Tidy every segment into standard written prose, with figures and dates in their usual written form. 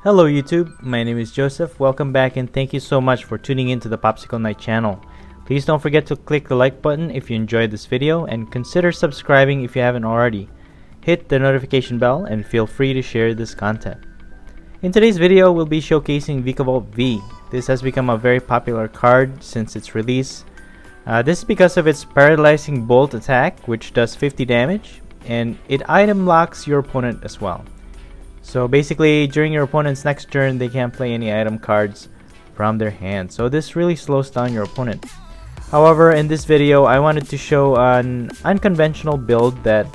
Hello YouTube, my name is Joseph. Welcome back and thank you so much for tuning into the Popsicle Night channel. Please don't forget to click the like button if you enjoyed this video and consider subscribing if you haven't already. Hit the notification bell and feel free to share this content. In today's video, we'll be showcasing Vikavolt V. This has become a very popular card since its release. This is because of its paralyzing bolt attack, which does 50 damage, and it item locks your opponent as well. So basically, during your opponent's next turn, they can't play any item cards from their hand. So this really slows down your opponent. However, in this video, I wanted to show an unconventional build that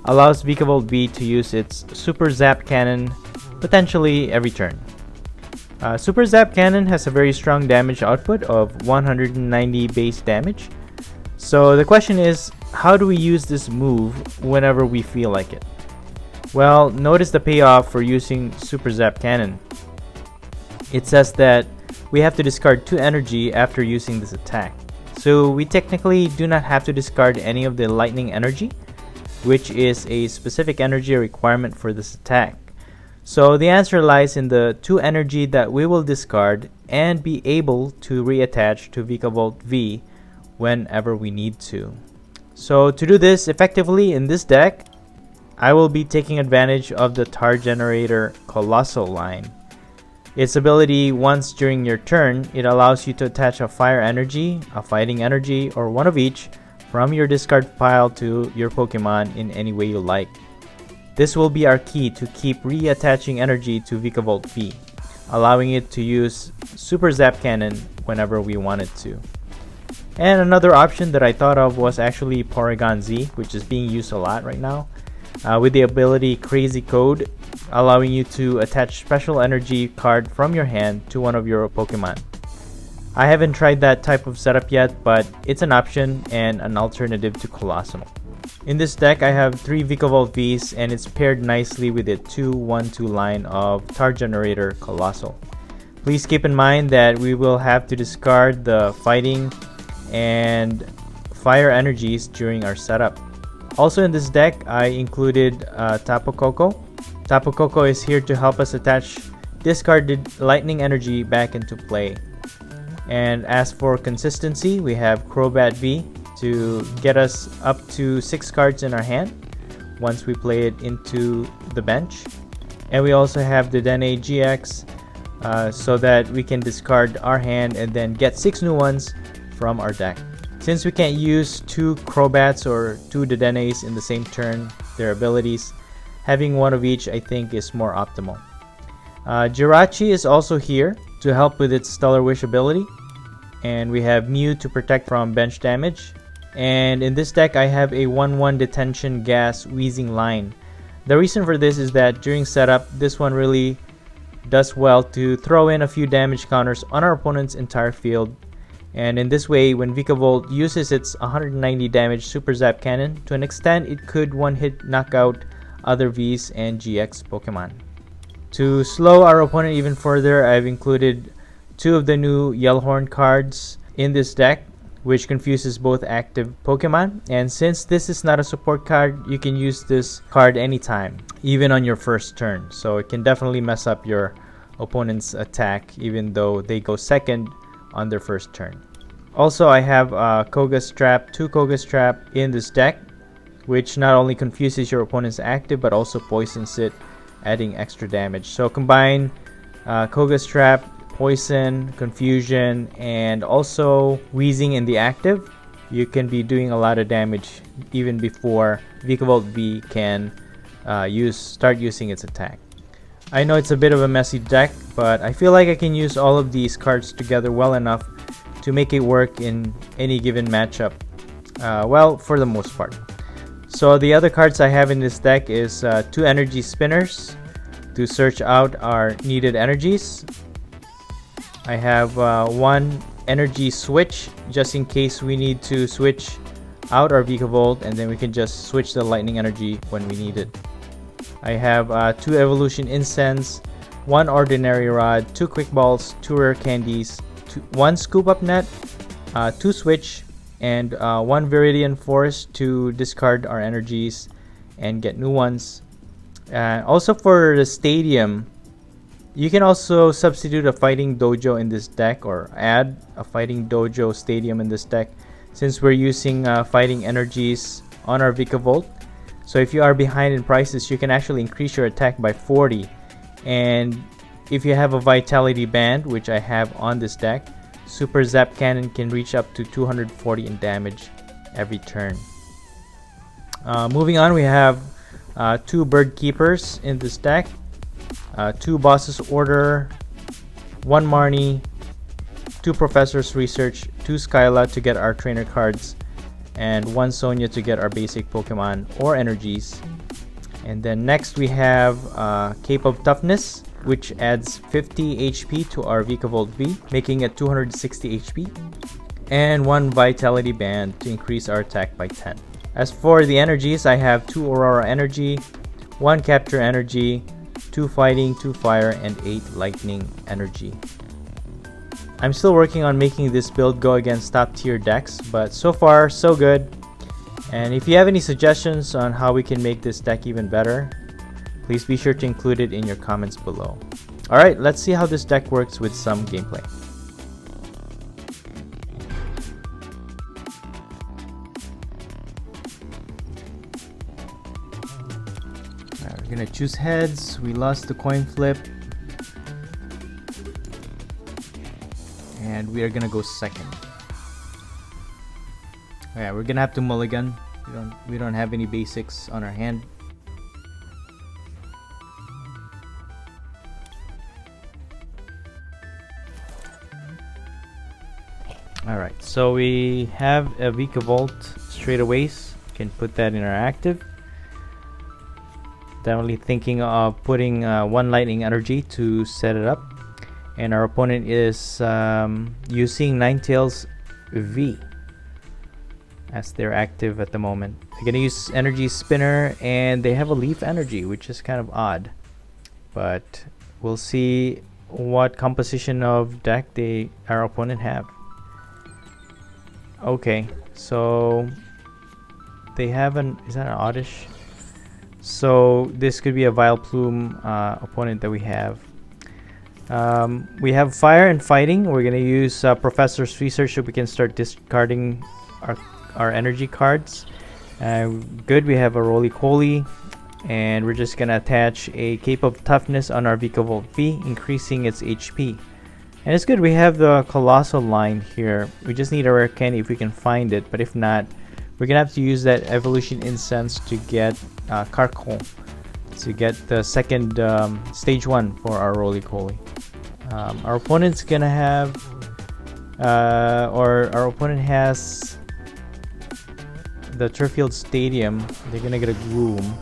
allows Vikavolt V to use its Super Zap Cannon potentially every turn. Super Zap Cannon has a very strong damage output of 190 base damage. So the question is, how do we use this move whenever we feel like it? Well, notice the payoff for using Super Zap Cannon. It says that we have to discard 2 energy after using this attack. So we technically do not have to discard any of the lightning energy, which is a specific energy requirement for this attack. So the answer lies in the 2 energy that we will discard and be able to reattach to Vikavolt V whenever we need to. So to do this effectively in this deck, I will be taking advantage of the Tar Generator Coalossal line. Its ability, once during your turn, it allows you to attach a fire energy, a fighting energy, or one of each from your discard pile to your Pokemon in any way you like. This will be our key to keep reattaching energy to Vikavolt V, allowing it to use Super Zap Cannon whenever we want it to. And another option that I thought of was actually Porygon Z, which is being used a lot right now. With the ability Crazy Code, allowing you to attach special energy card from your hand to one of your Pokemon. I haven't tried that type of setup yet, but it's an option and an alternative to Coalossal. In this deck, I have 3 Vikavolt Vs and it's paired nicely with the 2-1-2 line of Tar Generator Coalossal. Please keep in mind that we will have to discard the fighting and fire energies during our setup. Also in this deck, I included Tapu Koko. Tapu Koko is here to help us attach discarded lightning energy back into play. And as for consistency, we have Crobat V to get us up to 6 cards in our hand once we play it into the bench. And we also have the Dedenne-GX so that we can discard our hand and then get 6 new ones from our deck. Since we can't use 2 Crobats or 2 Dedennes in the same turn, their abilities, having one of each I think is more optimal. Jirachi is also here to help with its Stellar Wish ability. And we have Mew to protect from bench damage. And in this deck I have a 1-1 Detention Gas Weezing line. The reason for this is that during setup, this one really does well to throw in a few damage counters on our opponent's entire field. And in this way, when Vikavolt uses its 190 damage Super Zap Cannon, to an extent it could one-hit knock out other Vs and GX Pokemon. To slow our opponent even further, I've included 2 of the new Yellowhorn cards in this deck, which confuses both active Pokemon. And since this is not a support card, you can use this card anytime, even on your first turn. So it can definitely mess up your opponent's attack, even though they go second on their first turn. Also, I have 2 Koga's Trap in this deck, which not only confuses your opponent's active but also poisons it, adding extra damage. So combine Koga's Trap, Poison, Confusion, and also Weezing in the active, you can be doing a lot of damage even before Vikavolt V can start using its attack. I know it's a bit of a messy deck, but I feel like I can use all of these cards together well enough to make it work in any given matchup. Well, for the most part. So the other cards I have in this deck is 2 Energy Spinners to search out our needed energies. I have 1 Energy Switch just in case we need to switch out our Vikavolt and then we can just switch the lightning energy when we need it. I have 2 Evolution Incense, 1 Ordinary Rod, 2 Quick Balls, 2 Rare Candies, 1 Scoop Up Net, 2 Switch, and 1 Viridian Forest to discard our energies and get new ones. Also for the stadium, You can also substitute a Fighting Dojo in this deck, or add a Fighting Dojo Stadium in this deck, since we're using fighting energies on our Vikavolt. So if you are behind in prices, you can actually increase your attack by 40. And if you have a Vitality Band, which I have on this deck, Super Zap Cannon can reach up to 240 in damage every turn. Moving on, we have 2 Bird Keepers in this deck, 2 Boss's Order, 1 Marnie, 2 Professor's Research, 2 Skyla to get our trainer cards, and 1 Sonia to get our basic Pokemon or energies. And then next we have Cape of Toughness, which adds 50 HP to our Vikavolt V, making it 260 HP, and 1 Vitality Band to increase our attack by 10. As for the energies, I have 2 Aurora Energy, 1 Capture Energy, 2 Fighting, 2 Fire, and 8 Lightning Energy. I'm still working on making this build go against top tier decks, but so far so good. And if you have any suggestions on how we can make this deck even better, please be sure to include it in your comments below. Alright, let's see how this deck works with some gameplay. We're gonna choose heads. We lost the coin flip, and we are gonna go second. Yeah, we're gonna have to mulligan. We don't have any basics on our hand. Alright, so we have a Vikavolt straight away. Can put that in our active. Definitely thinking of putting 1 Lightning Energy to set it up. And our opponent is using Ninetales V as their active at the moment. They're gonna use Energy Spinner, and they have a Leaf Energy, which is kind of odd. But we'll see what composition of deck our opponent have. Okay, so they have is that an Oddish? So this could be a Vileplume opponent that we have. We have Fire and Fighting. We're gonna use Professor's Research so we can start discarding our energy cards. Good, we have a Rolycoly, and we're just gonna attach a Cape of Toughness on our Vikavolt V, increasing its HP. And it's good, we have the Coalossal line here. We just need a rare candy if we can find it, but if not, we're gonna have to use that Evolution Incense to get Carkol, to get the second stage 1 for our Rolycoly. Our opponent's gonna have, or our opponent has the Turffield Stadium. They're gonna get a Gloom,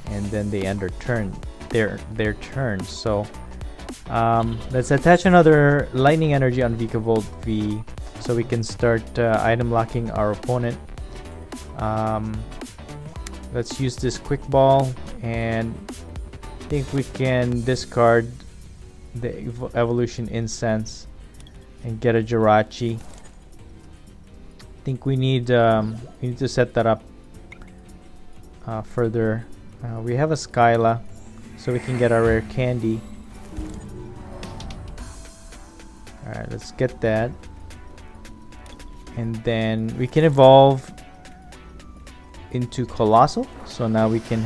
and then they end their turn. So let's attach another Lightning Energy on Vikavolt V so we can start item locking our opponent. Let's use this Quick Ball, and I think we can discard the Evolution Incense and get a Jirachi. I think we need to set that up further. We have a Skyla, so we can get our rare candy. Alright, let's get that. And then we can evolve into Coalossal. So now we can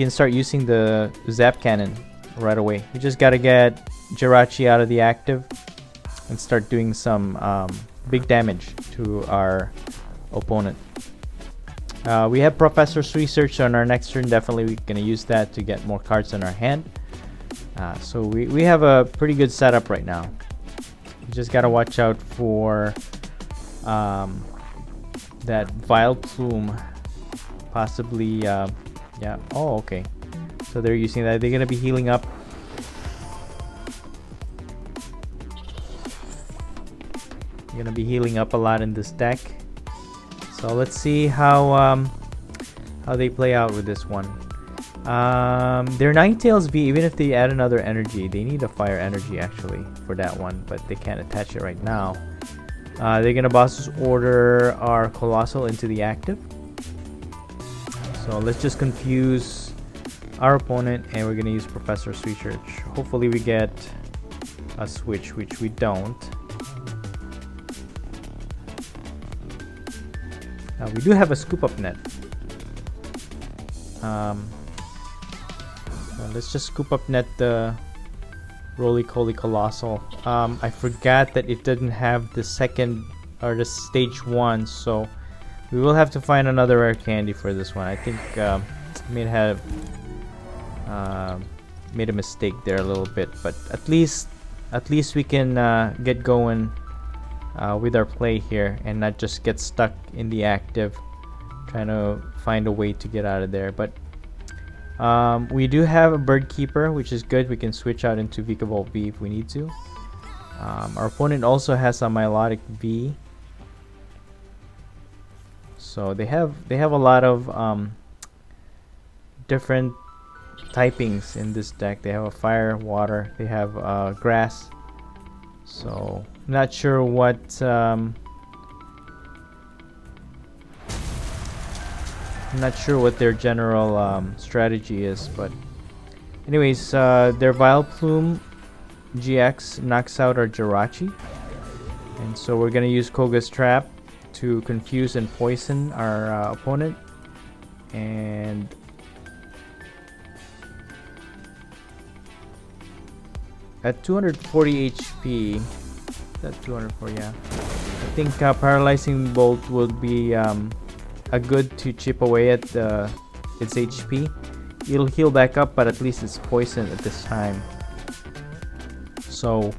start using the Zap Cannon right away. We just gotta get Jirachi out of the active and start doing some big damage to our opponent. We have Professor's Research on our next turn. Definitely we're gonna use that to get more cards in our hand. So we have a pretty good setup right now. You just gotta watch out for that Vileplume, possibly. Yeah. Oh, okay. So they're using that. They're gonna be healing up. They're gonna be healing up a lot in this deck. So let's see how they play out with this one. Their Ninetales V, even if they add another energy, they need a Fire Energy actually for that one, but they can't attach it right now. They're gonna Boss's Order our Coalossal into the active. So let's just confuse our opponent, and we're gonna use Professor Research. Hopefully we get a switch, which we don't. We do have a scoop up net. Let's just scoop up net the Rolycoly Coalossal. I forgot that it didn't have the second or the stage 1, so we will have to find another rare candy for this one. I think may have made a mistake there a little bit, but at least we can get going with our play here and not just get stuck in the active trying to find a way to get out of there. But we do have a bird keeper, which is good. We can switch out into Vikavolt V if we need to. Our opponent also has a Milotic V, so they have a lot of different typings in this deck. They have a fire, water, they have grass, so not sure what I'm not sure what their general strategy is, but anyways, their Vileplume GX knocks out our Jirachi, and so we're gonna use Koga's Trap to confuse and poison our opponent. And at 240 HP, that's 240, yeah. I think Paralyzing Bolt would be a good to chip away at its HP. It'll heal back up, but at least it's poisoned at this time. So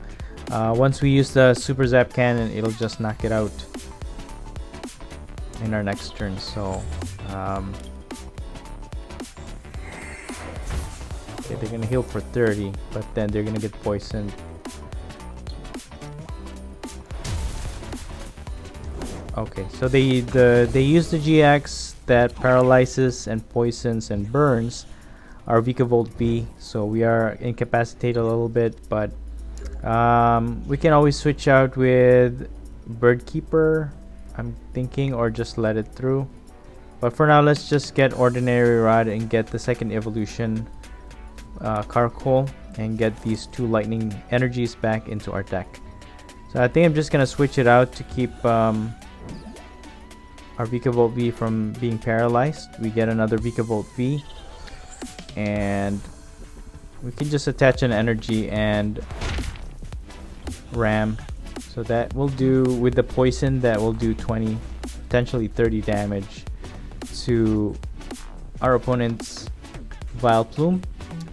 once we use the Super Zap Cannon, it'll just knock it out in our next turn. So okay, they're gonna heal for 30, but then they're gonna get poisoned. Okay, so they use the GX that paralyzes and poisons and burns our Vikavolt V, so we are incapacitated a little bit, but we can always switch out with Bird Keeper, I'm thinking, or just let it through. But for now, let's just get Ordinary Rod and get the second evolution, Carkol, and get these 2 lightning energies back into our deck. So I think I'm just gonna switch it out to keep our Vikavolt V from being paralyzed. We get another Vikavolt V, and we can just attach an energy and ram. So that will do, with the poison, that will do 20, potentially 30 damage to our opponent's Vileplume.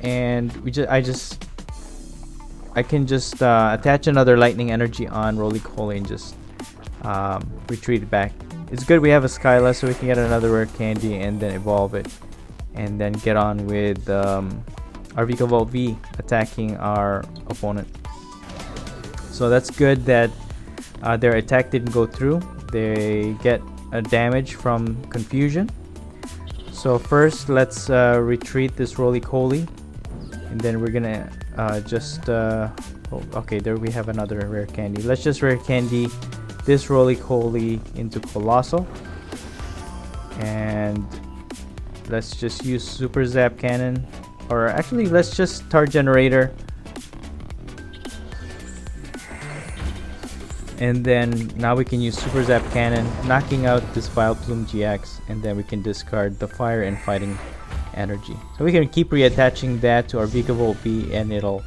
And I can just attach another lightning energy on Rolycoly and just retreat it back. It's good we have a Skyla, so we can get another rare candy and then evolve it, and then get on with our Vikavolt V attacking our opponent. So that's good that their attack didn't go through. They get a damage from confusion. So first, let's retreat this Rolycoly, and then we're gonna oh, okay, there we have another rare candy. Let's just rare candy this Rolycoly into Coalossal, and let's just use Super Zap Cannon, or actually let's just Star Generator, and then now we can use Super Zap Cannon, knocking out this Vileplume GX, and then we can discard the fire and fighting energy. So we can keep reattaching that to our Vikavolt V, and it'll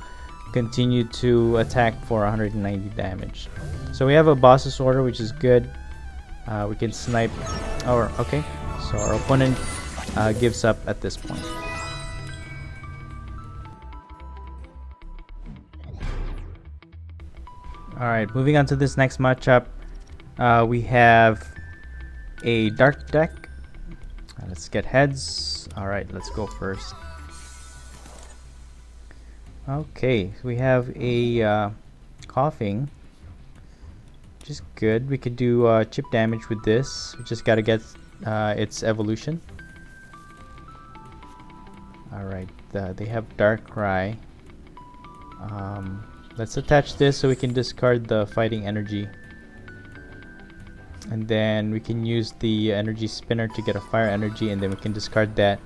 continue to attack for 190 damage. So we have a boss's order, which is good. We can snipe our, okay, so our opponent gives up at this point. Alright, moving on to this next matchup. We have a dark deck. Let's get heads. Alright, let's go first. Okay, so we have a Koffing, which is good. We could do chip damage with this. We just gotta get its evolution. Alright, they have Darkrai. Let's attach this so we can discard the fighting energy, and then we can use the energy spinner to get a fire energy, and then we can discard that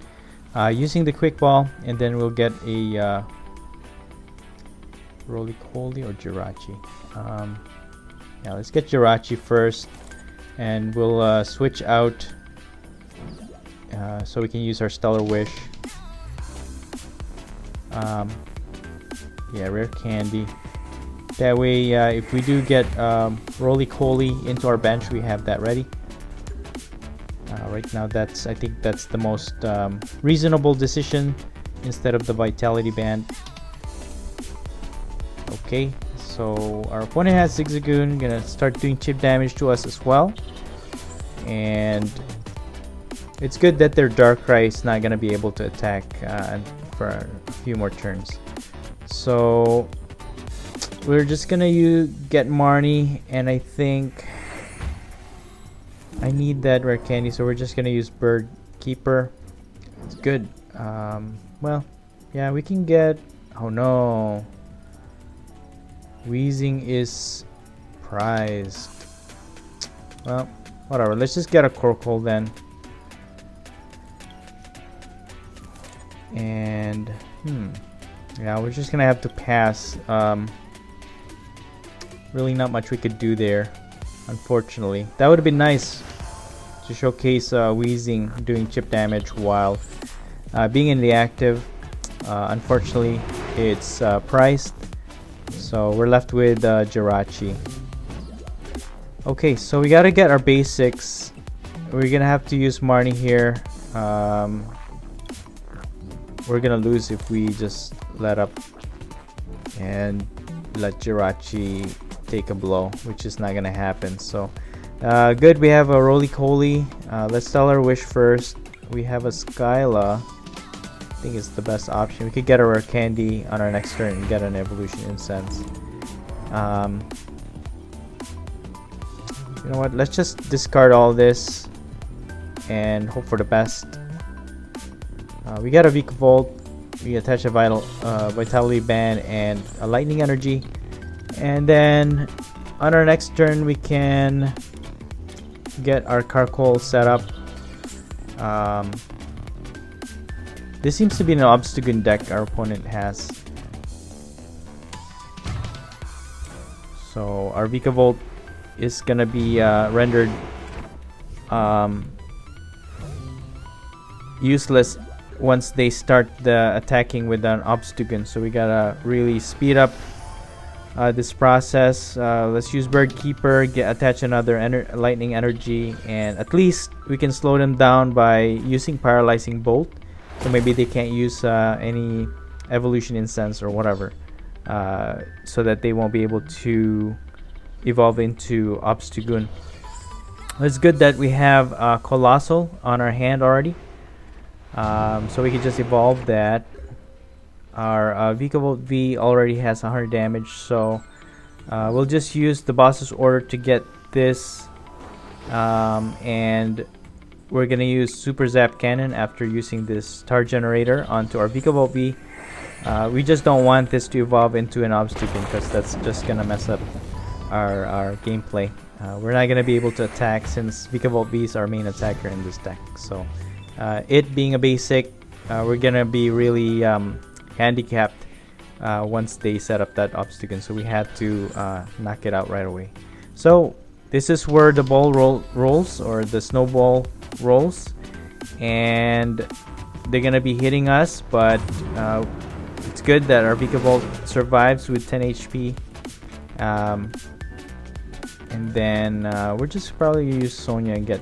using the quick ball, and then we'll get a Rolycoly or Jirachi. Yeah, let's get Jirachi first, and we'll switch out so we can use our Stellar Wish. Yeah, rare candy. That way, if we do get Rolycoly into our bench, we have that ready. Right now, I think that's the most reasonable decision instead of the Vitality Band. Okay, so our opponent has Zigzagoon, gonna start doing chip damage to us as well. And it's good that their Darkrai is not gonna be able to attack for a few more turns. So we're just gonna get Marnie, and I think I need that rare candy, so we're just gonna use Bird Keeper. It's good. Well, yeah, we can get. Oh no, Weezing is prized. Well, whatever. Let's just get a Carkol then. And yeah, we're just gonna have to pass. Really, not much we could do there, unfortunately. That would have been nice to showcase Weezing doing chip damage while being in the active. Unfortunately, it's priced, so we're left with Jirachi. Okay, so we gotta get our basics. We're gonna have to use Marnie here. We're gonna lose if we just let up and let Jirachi take a blow, which is not gonna happen. So good, we have a Rolycoly. Let's tell our wish first. We have a Skyla. I think it's the best option. We could get a rare candy on our next turn and get an evolution incense. You know what, let's just discard all this and hope for the best. We got a Vikavolt. We attach a Vitality Band and a Lightning Energy, and then on our next turn we can get our Carkol set up. This seems to be an Obstagoon deck our opponent has. So our Vikavolt is gonna be rendered useless once they start the attacking with an Obstagoon. So we gotta really speed up this process. Let's use Bird Keeper, attach another Lightning Energy, and at least we can slow them down by using Paralyzing Bolt. So maybe they can't use any Evolution Incense or whatever, so that they won't be able to evolve into Obstagoon. It's good that we have Coalossal on our hand already. So we can just evolve that. Our Vikavolt V already has 100 damage, so we'll just use the boss's order to get this, and we're gonna use Super Zap Cannon after using this Star Generator onto our Vikavolt V. We just don't want this to evolve into an Obstagoon because that's just gonna mess up our gameplay. We're not gonna be able to attack since Vikavolt V is our main attacker in this deck. So it being a basic, we're gonna be really handicapped once they set up that Obstagoon, so we had to knock it out right away. So this is where the ball rolls, or the snowball rolls, and they're gonna be hitting us, but it's good that our Vikavolt survives with 10 HP. And then we're just probably gonna use Sonia and get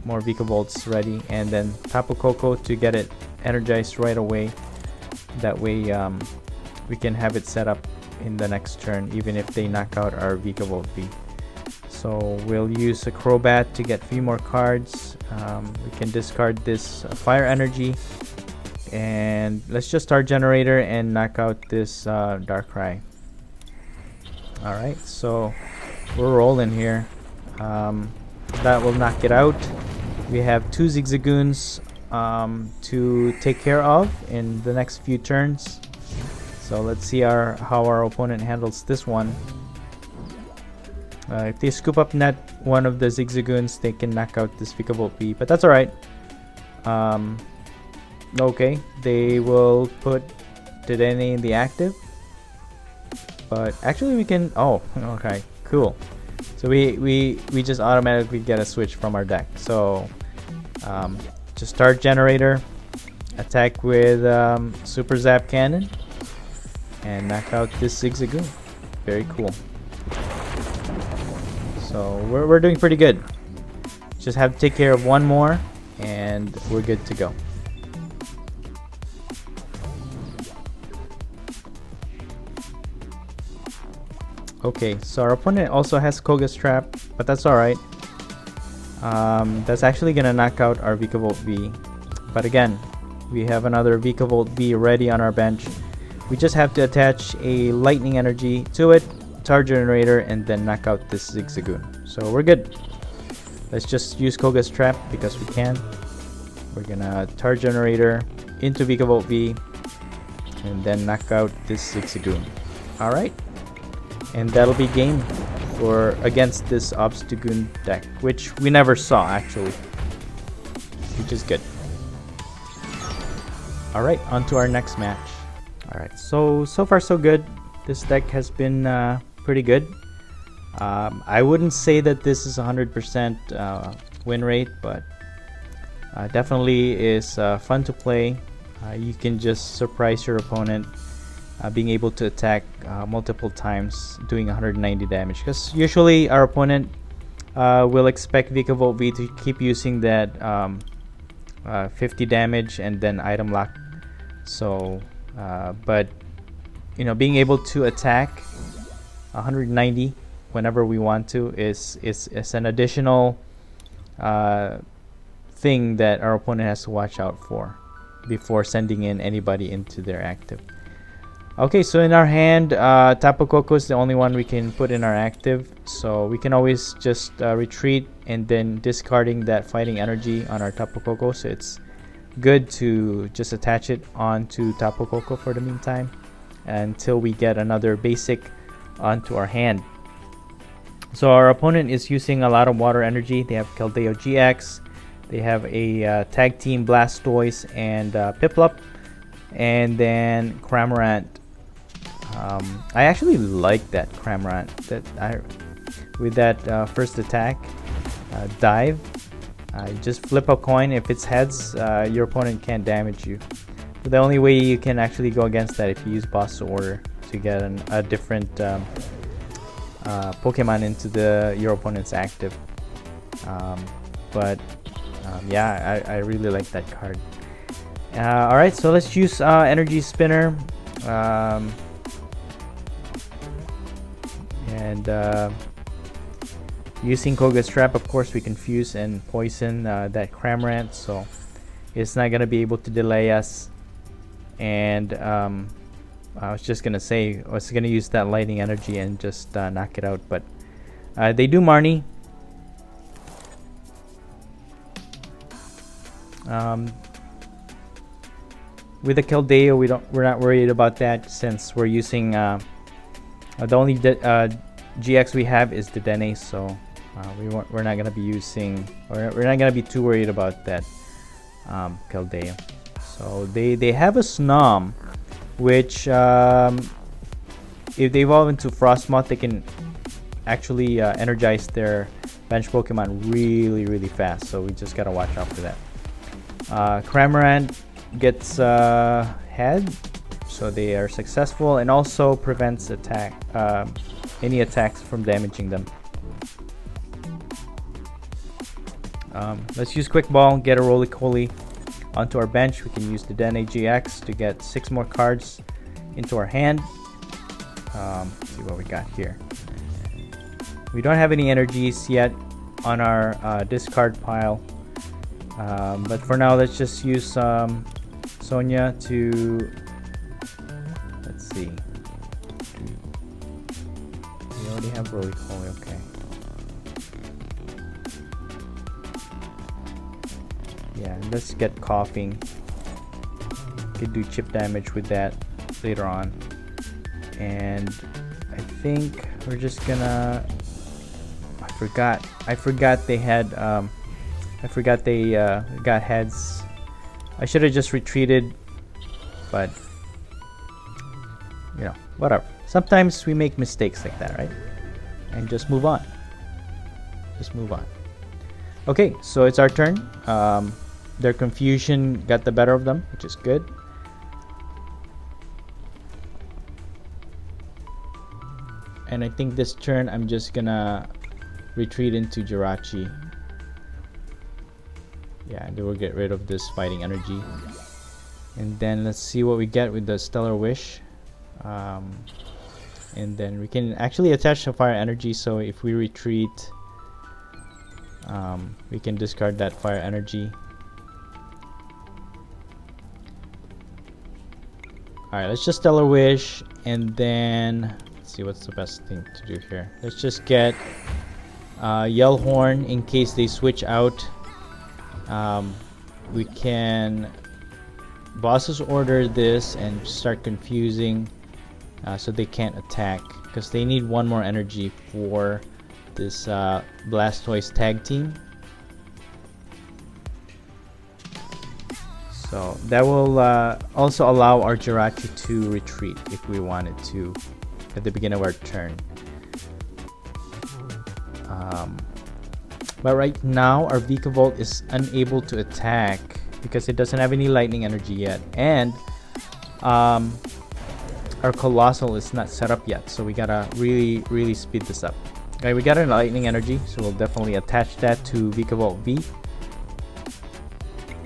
more Vikavolts ready, and then Tapu Koko to get it energized right away. That way we can have it set up in the next turn even if they knock out our Vikavolt V. So we'll use a Crobat to get a few more cards. We can discard this Fire Energy, and let's just start Generator and knock out this Darkrai. Alright, so we're rolling here. That will knock it out. We have 2 Zigzagoons to take care of in the next few turns. So let's see how our opponent handles this one. If they scoop up net one of the Zigzagoons, they can knock out this Vikavolt V, but that's alright. Okay, they will put Dedenne in the active. But actually we can, oh, okay, cool. So we just automatically get a switch from our deck. So just start generator, attack with Super Zap Cannon, and knock out this Zigzagoon. Very cool. So we're doing pretty good. Just have to take care of one more and we're good to go. Okay, so our opponent also has Koga's Trap, but that's alright. That's actually gonna knock out our Vikavolt V. But again, we have another Vikavolt V ready on our bench. We just have to attach a lightning energy to it, Tar Generator, and then knock out this Zigzagoon. So we're good. Let's just use Koga's Trap because we can. We're gonna Tar Generator into Vikavolt V and then knock out this Zigzagoon. Alright. And that'll be game for against this Obstagoon deck, which we never saw actually, which is good. Alright, on to our next match. Alright, so far so good. This deck has been pretty good. I wouldn't say that this is 100% win rate, but definitely is fun to play. You can just surprise your opponent, being able to attack multiple times, doing 190 damage. Because usually our opponent will expect Vikavolt V to keep using that 50 damage and then item lock. So, but you know, being able to attack 190 whenever we want to is an additional thing that our opponent has to watch out for before sending in anybody into their active. Okay, so in our hand, Tapu Koko is the only one we can put in our active, so we can always just retreat and then discarding that fighting energy on our Tapu Koko. So it's good to just attach it onto Tapu Koko for the meantime until we get another basic onto our hand. So our opponent is using a lot of water energy. They have Keldeo GX, they have a tag team Blastoise and Piplup, and then Cramorant. I actually like that Cramorant. With that first attack, dive. Just flip a coin. If it's heads, your opponent can't damage you. But the only way you can actually go against that if you use Boss Order to get a different Pokemon into your opponent's active. Yeah, I really like that card. Alright, so let's use Energy Spinner. Using Koga's Trap, of course, we can fuse and poison that Cramorant, so it's not gonna be able to delay us. And I was just gonna say, I was gonna use that lightning energy and just knock it out, but they do Marnie. With the Keldeo, we're not worried about that since we're using the only GX we have is the Dedenne, so we're not gonna be using, or we're not gonna be too worried about that Keldeo. So they have a Snom, which if they evolve into Frostmoth, they can actually energize their bench Pokemon really fast. So we just gotta watch out for that. Cramorant gets head, so they are successful, and also prevents any attacks from damaging them. Let's use Quick Ball, get a Rolycoly onto our bench. We can use the Dedenne-GX to get 6 more cards into our hand. Let's see what we got here. We don't have any energies yet on our discard pile, but for now let's just use Sonia to, let's see, we already have Rolycoly, okay. Yeah, let's get Koffing. Could do chip damage with that later on. And I think we're just gonna, I forgot they had I forgot they got heads I should have just retreated, but you know, whatever. Sometimes we make mistakes like that, right? And just move on. Just move on. Okay, so it's our turn. Their confusion got the better of them, which is good. And I think this turn I'm just gonna retreat into Jirachi. Yeah, and then we'll get rid of this fighting energy. And then let's see what we get with the Stellar Wish. And then we can actually attach the fire energy, so if we retreat, we can discard that fire energy. Alright, let's just Stellar Wish, and then let's see what's the best thing to do here. Let's just get Yell Horn in case they switch out. We can Boss's Order this and start confusing so they can't attack, because they need one more energy for this Blastoise tag team. So that will also allow our Jirachi to retreat if we wanted to at the beginning of our turn. But right now our Vikavolt is unable to attack because it doesn't have any lightning energy yet, and our Coalossal is not set up yet, so we gotta really speed this up. Okay, we got a lightning energy, so we'll definitely attach that to Vikavolt V.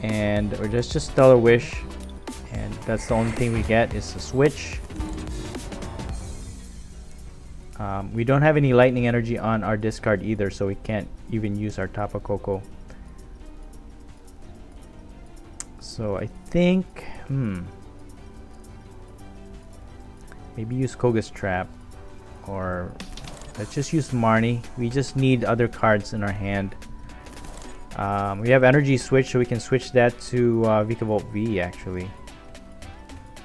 And we're just Stellar Wish, and that's the only thing we get is a switch. We don't have any lightning energy on our discard either, so we can't even use our Tapu Koko. So I think maybe use Koga's Trap, or let's just use Marnie. We just need other cards in our hand. We have energy switch, so we can switch that to Vikavolt V actually.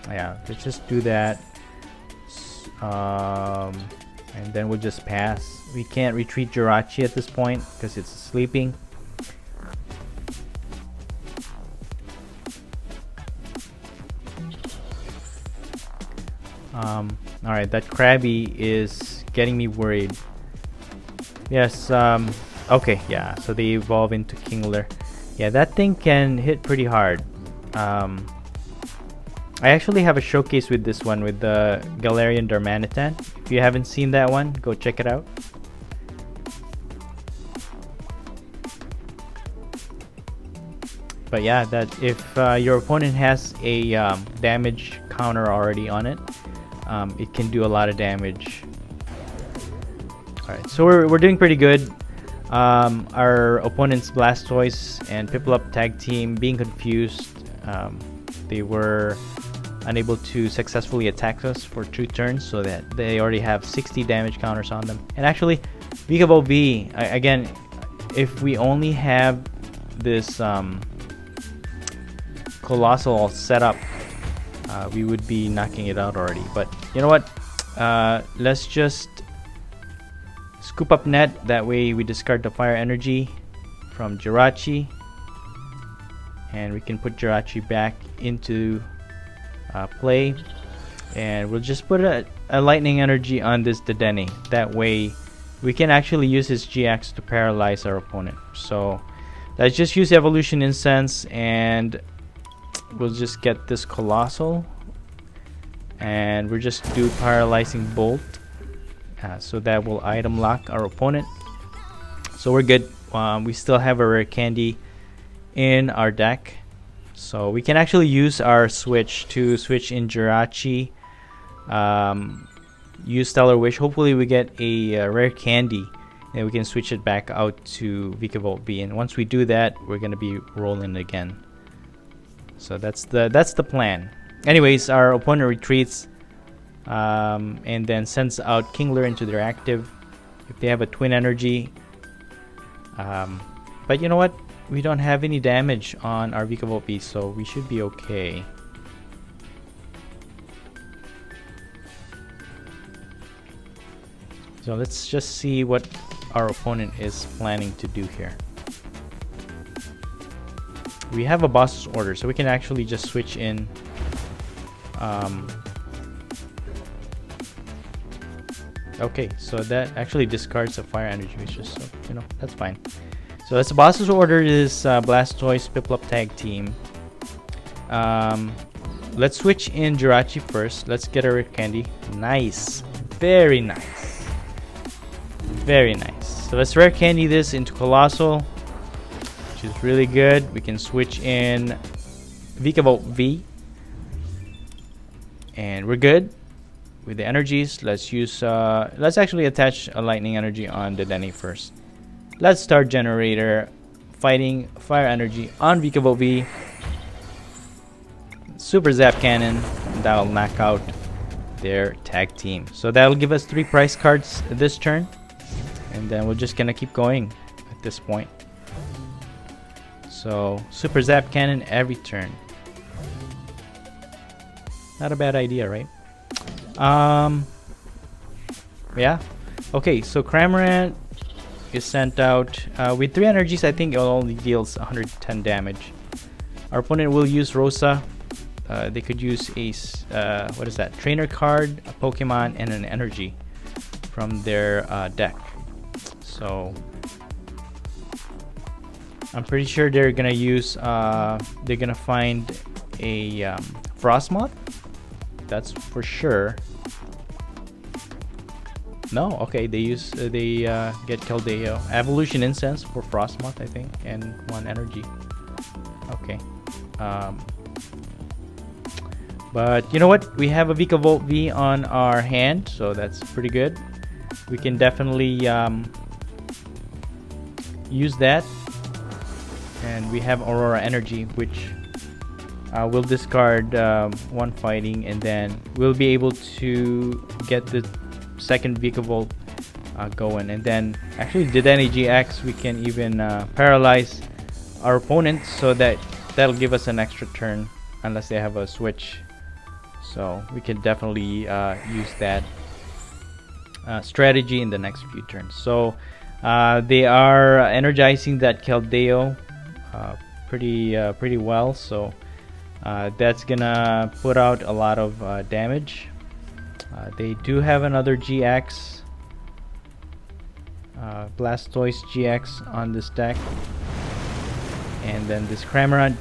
Yeah, let's just do that. And then we'll just pass. We can't retreat Jirachi at this point because it's sleeping. Alright, that Krabby is getting me worried. Yes, okay, yeah, so they evolve into Kingler. Yeah, that thing can hit pretty hard. I actually have a showcase with this one with the Galarian Darmanitan. If you haven't seen that one, go check it out. But yeah, that if your opponent has a damage counter already on it, it can do a lot of damage. Alright, so we're doing pretty good. Our opponent's Blastoise and Piplup tag team being confused. They were unable to successfully attack us for 2 turns, so that they already have 60 damage counters on them. And actually, Vikavolt V, again, if we only have this Coalossal set up, we would be knocking it out already. But you know what? Let's just scoop up net. That way we discard the fire energy from Jirachi, and we can put Jirachi back into play, and we'll just put a lightning energy on this Dedenne. That way we can actually use his GX to paralyze our opponent. So let's just use Evolution Incense, and we'll just get this Coalossal, and we'll just do Paralyzing Bolt, so that will item lock our opponent. So we're good. We still have a rare candy in our deck, so we can actually use our switch to switch in Jirachi, use Stellar Wish. Hopefully we get a rare candy, and we can switch it back out to Vikavolt V. And once we do that, we're gonna be rolling again. So that's the plan. Anyways, our opponent retreats, and then sends out Kingler into their active if they have a twin energy. But you know what? We don't have any damage on our Vikavolt V, so we should be okay. So let's just see what our opponent is planning to do here. we have a boss's order, so we can actually just switch in. Okay, so that actually discards the fire energy, which is, you know, that's fine. So that's the boss's order is Blastoise Piplup tag team. Let's switch in Jirachi first. Let's get a rare candy. Nice, very nice, very nice. So let's rare candy this into Coalossal, which is really good. We can switch in Vikavolt V, and we're good with the energies. Let's use let's actually attach a lightning energy on the Dedenne first. Let's start generator fighting fire energy on Vikavolt V. Super Zap Cannon, that'll knock out their tag team. So that'll give us 3 prize cards this turn, and then we're just gonna keep going at this point. So Super Zap Cannon every turn. Not a bad idea, right? Yeah. Okay, so Cramorant is sent out with 3 energies. I think it only deals 110 damage. Our opponent will use Rosa. They could use a what is that? Trainer card, a Pokemon, and an energy from their deck. So I'm pretty sure they're gonna use. They're gonna find a Frostmoth. That's for sure. No, okay. They use get Keldeo Evolution Incense for Frostmoth, I think, and 1 energy. Okay. But you know what? We have a Vikavolt V on our hand, so that's pretty good. We can definitely use that. And we have Aurora Energy, which will discard 1 fighting, and then we'll be able to get the second Vikavolt going. And then actually Dedenne-GX, we can even paralyze our opponent, so that'll give us an extra turn unless they have a switch. So we can definitely use that strategy in the next few turns. So they are energizing that Keldeo pretty well. So that's gonna put out a lot of damage. They do have another GX, Blastoise GX on this deck, and then this Cramorant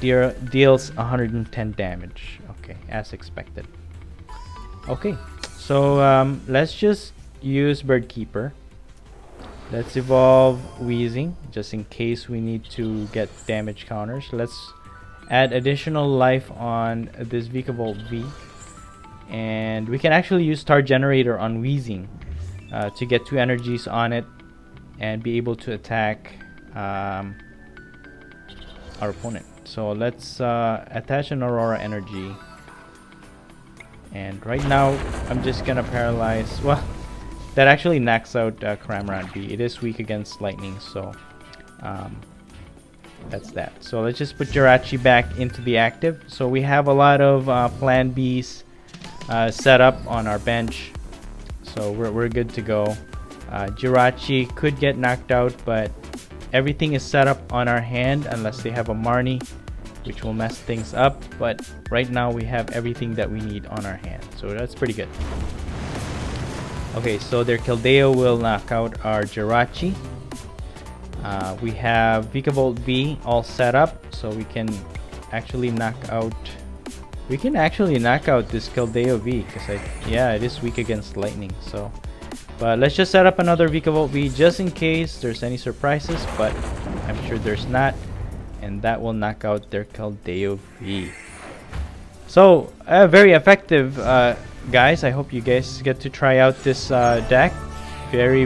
deals 110 damage. Okay, as expected. Okay, so let's just use Birdkeeper. Let's evolve Weezing just in case we need to get damage counters. Let's add additional life on this Vikavolt V, and we can actually use Star Generator on Weezing to get 2 energies on it and be able to attack our opponent. So let's attach an Aurora Energy. And right now, I'm just gonna paralyze. Well, that actually knocks out Cramorant V. It is weak against lightning, so that's that. So let's just put Jirachi back into the active. So we have a lot of Plan Bs set up on our bench, so we're good to go. Jirachi could get knocked out, but everything is set up on our hand unless they have a Marnie, which will mess things up. But right now we have everything that we need on our hand, so that's pretty good. Okay, so their Keldeo will knock out our Jirachi. We have Vikavolt V all set up, so we can actually knock out. We can actually knock out this Keldeo V because yeah, it is weak against lightning. So, but let's just set up another Vikavolt V just in case there's any surprises. But I'm sure there's not. And that will knock out their Keldeo V. So very effective, guys. I hope you guys get to try out this deck. Very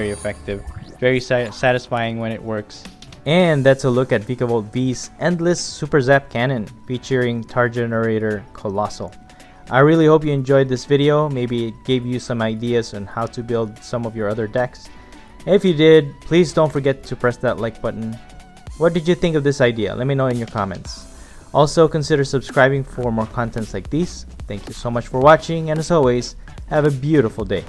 effective. Very satisfying when it works. And that's a look at Vikavolt V's endless Super Zap Cannon featuring Star Generator Coalossal. I really hope you enjoyed this video. Maybe it gave you some ideas on how to build some of your other decks. If you did, please don't forget to press that like button. What did you think of this idea? Let me know in your comments. Also, consider subscribing for more contents like these. Thank you so much for watching, and as always, have a beautiful day.